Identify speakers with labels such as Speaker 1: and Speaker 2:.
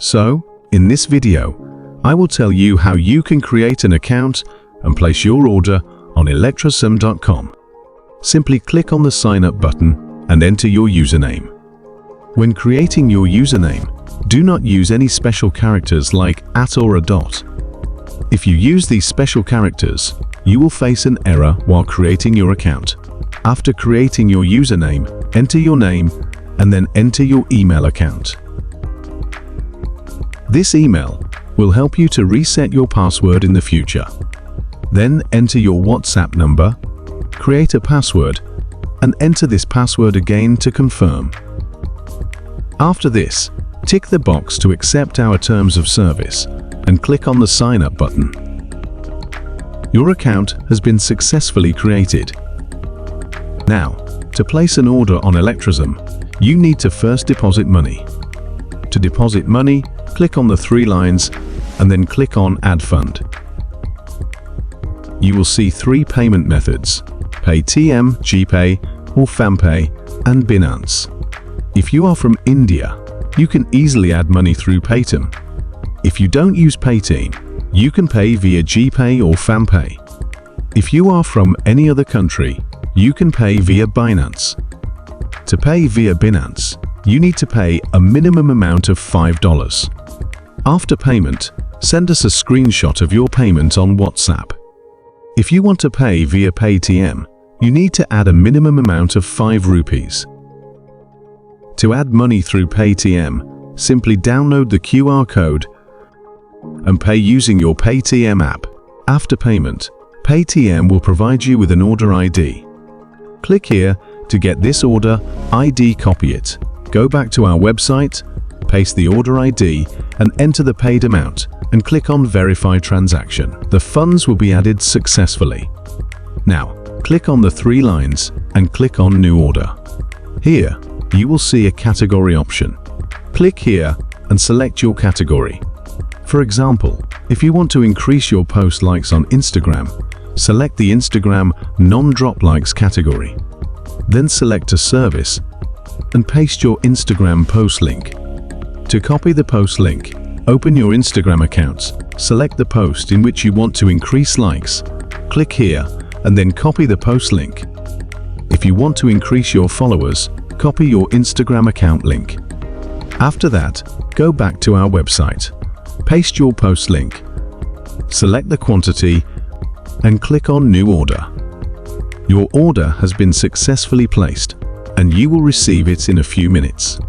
Speaker 1: So, in this video, I will tell you how you can create an account and place your order on ElectroSMM.com. Simply click on the Sign Up button and enter your username. When creating your username, do not use any special characters like @ or a dot. If you use these special characters, you will face an error while creating your account. After creating your username, enter your name and then enter your email account. This email will help you to reset your password in the future. Then enter your WhatsApp number, create a password, and enter this password again to confirm. After this, tick the box to accept our terms of service and click on the Sign Up button. Your account has been successfully created. Now, to place an order on ElectroSMM, you need to first deposit money. To deposit money, click on the 3 lines and then click on Add Fund. You will see 3 payment methods: Paytm, GPay, or FamPay, and Binance. If you are from India, you can easily add money through Paytm. If you don't use Paytm, you can pay via GPay or FamPay. If you are from any other country, you can pay via Binance. To pay via Binance, you need to pay a minimum amount of $5. After payment, send us a screenshot of your payment on WhatsApp. If you want to pay via Paytm, you need to add a minimum amount of 5 rupees. To add money through Paytm, simply download the QR code and pay using your Paytm app. After payment, Paytm will provide you with an order ID. Click here to get this order ID, copy it. Go back to our website, paste the order ID and enter the paid amount and click on Verify Transaction. The funds will be added successfully. Now, click on the 3 lines and click on New Order. Here, you will see a category option. Click here and select your category. For example, if you want to increase your post likes on Instagram, select the Instagram non-drop likes category. Then select a service and paste your Instagram post link. To copy the post link, open your Instagram accounts, select the post in which you want to increase likes, click here and then copy the post link. If you want to increase your followers, copy your Instagram account link. After that, go back to our website, paste your post link, select the quantity and click on New Order. Your order has been successfully placed and you will receive it in a few minutes.